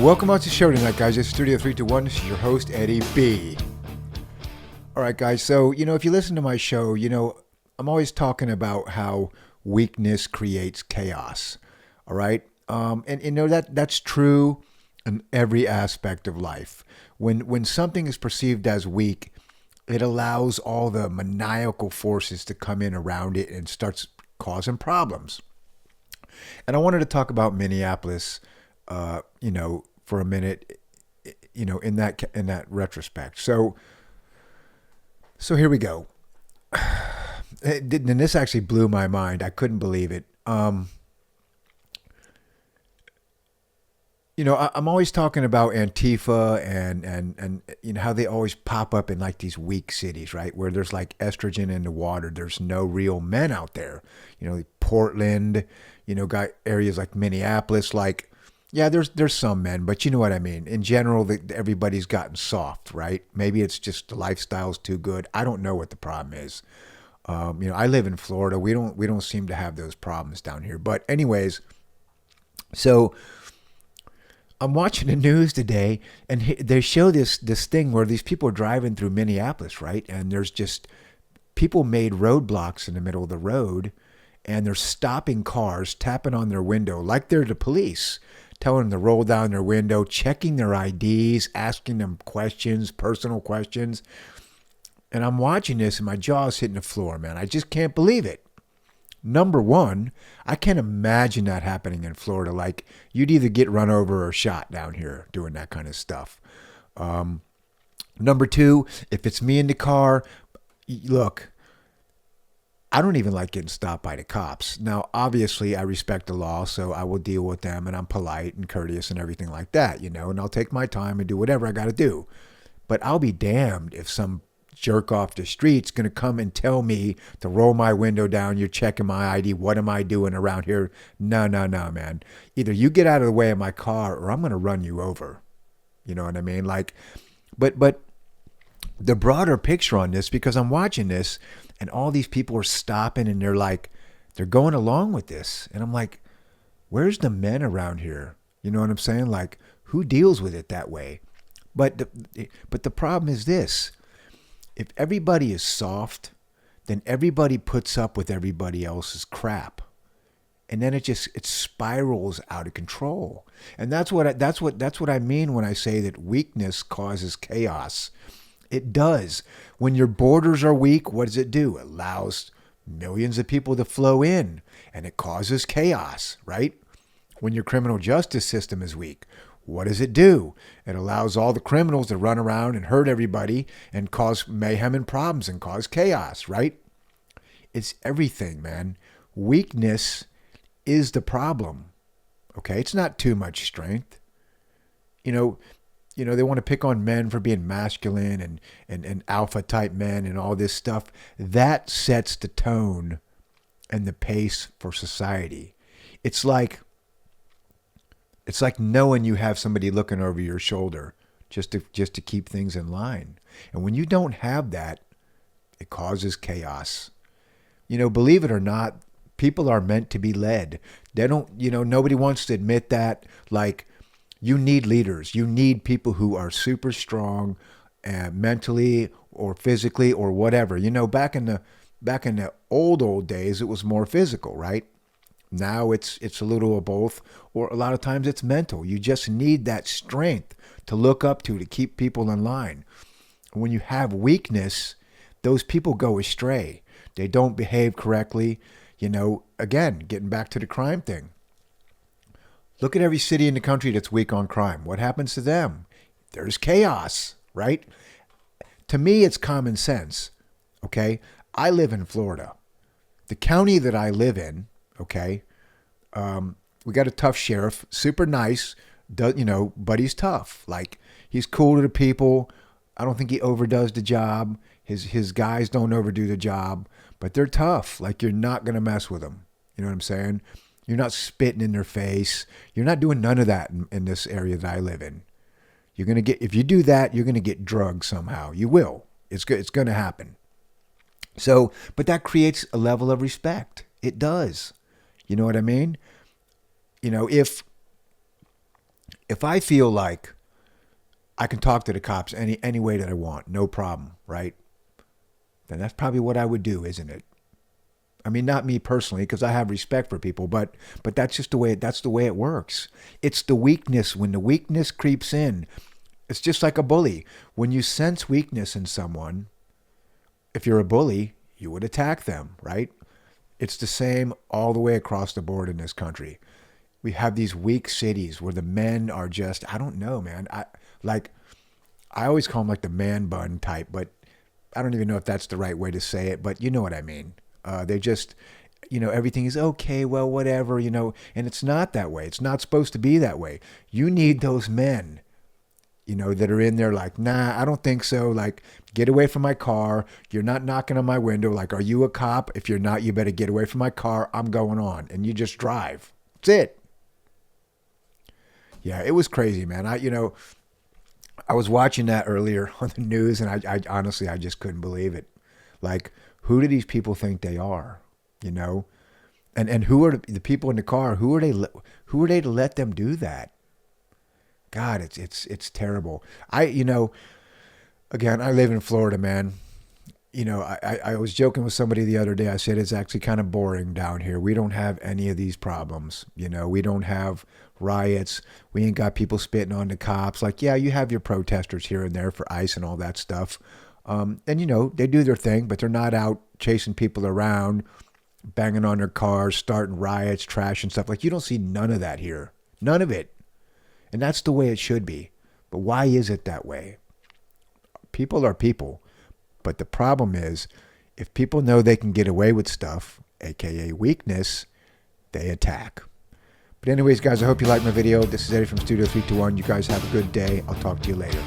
Welcome out to the show tonight, guys. It's Studio 321. This is your host, Eddie B. All right, guys. So, if you listen to my show, I'm always talking about how weakness creates chaos. All right. That's true in every aspect of life. When something is perceived as weak, it allows all the maniacal forces to come in around it and starts causing problems. And I wanted to talk about Minneapolis, for a minute, in that retrospect. So here we go. And this actually blew my mind. I couldn't believe it. I'm always talking about Antifa and how they always pop up in like these weak cities, right? Where there's like estrogen in the water. There's no real men out there. Portland, got areas like Minneapolis, like, yeah, there's some men, but you know what I mean. In general, everybody's gotten soft, right? Maybe it's just the lifestyle's too good. I don't know what the problem is. I live in Florida. We don't seem to have those problems down here. But anyways, so I'm watching the news today, and they show this thing where these people are driving through Minneapolis, right? And there's just people made roadblocks in the middle of the road, and they're stopping cars, tapping on their window like they're the police, telling them to roll down their window, checking their IDs, asking them questions, personal questions. And I'm watching this, and my jaw's hitting the floor, man. I just can't believe it. Number one, I can't imagine that happening in Florida. Like, you'd either get run over or shot down here doing that kind of stuff. Number two, if it's me in the car, look, I don't even like getting stopped by the cops. Now, obviously, I respect the law, so I will deal with them, and I'm polite and courteous and everything like that, and I'll take my time and do whatever I got to do. But I'll be damned if some jerk off the street's going to come and tell me to roll my window down. You're checking my ID. What am I doing around here? No, man. Either you get out of the way of my car or I'm going to run you over. You know what I mean? Like, but the broader picture on this, because I'm watching this and all these people are stopping and they're going along with this. And I'm like, where's the men around here? You know what I'm saying? Like, who deals with it that way? But the problem is this. If everybody is soft, then everybody puts up with everybody else's crap. And then it spirals out of control. And that's what I mean when I say that weakness causes chaos. It does. When your borders are weak, what does it do? It allows millions of people to flow in, and it causes chaos, right? When your criminal justice system is weak, what does it do? It allows all the criminals to run around and hurt everybody and cause mayhem and problems and cause chaos, right? It's everything, man. Weakness is the problem. Okay? It's not too much strength. They want to pick on men for being masculine and alpha type men and all this stuff. That sets the tone and the pace for society. It's like knowing you have somebody looking over your shoulder just to keep things in line. And when you don't have that, it causes chaos. Believe it or not, people are meant to be led. They don't, nobody wants to admit that. Like, you need leaders. You need people who are super strong, mentally or physically or whatever. Back in the old days, it was more physical, right? Now it's a little of both, or a lot of times it's mental. You just need that strength to look up to keep people in line. When you have weakness, those people go astray. They don't behave correctly. Again, getting back to the crime thing. Look at every city in the country that's weak on crime. What happens to them? There's chaos, right? To me, it's common sense, okay? I live in Florida. The county that I live in, okay, we got a tough sheriff, super nice, but he's tough. Like, he's cool to the people. I don't think he overdoes the job. His guys don't overdo the job, but they're tough. Like, you're not going to mess with them. You know what I'm saying? You're not spitting in their face. You're not doing none of that in this area that I live in. If you do that, you're going to get drugged somehow. You will. It's going to happen. So, but that creates a level of respect. It does. You know what I mean? If If I feel like I can talk to the cops any way that I want, no problem, right? Then that's probably what I would do, isn't it? I mean, not me personally, because I have respect for people, but that's just the way it works. It's the weakness. When the weakness creeps in, it's just like a bully. When you sense weakness in someone, if you're a bully, you would attack them, right? It's the same all the way across the board in this country. We have these weak cities where the men are just, I don't know, man. I always call them like the man bun type, but I don't even know if that's the right way to say it, but you know what I mean. They just, everything is okay, well, whatever, and it's not that way. It's not supposed to be that way. You need those men, that are in there like, nah, I don't think so. Like, get away from my car. You're not knocking on my window. Like, are you a cop? If you're not, you better get away from my car. I'm going on. And you just drive. That's it. Yeah, it was crazy, man. I was watching that earlier on the news, and I honestly, I just couldn't believe it. Like, who do these people think they are? And who are the people in the car? Who are they? Who are they to let them do that? God, it's terrible. Again, I live in Florida, man. I was joking with somebody the other day. I said it's actually kind of boring down here. We don't have any of these problems. We don't have riots. We ain't got people spitting on the cops. Like, yeah, you have your protesters here and there for ICE and all that stuff. And, they do their thing, but they're not out chasing people around, banging on their cars, starting riots, trash and stuff. Like, you don't see none of that here. None of it. And that's the way it should be. But why is it that way? People are people. But the problem is, if people know they can get away with stuff, aka weakness, they attack. But anyways, guys, I hope you liked my video. This is Eddie from Studio 321. You guys have a good day. I'll talk to you later.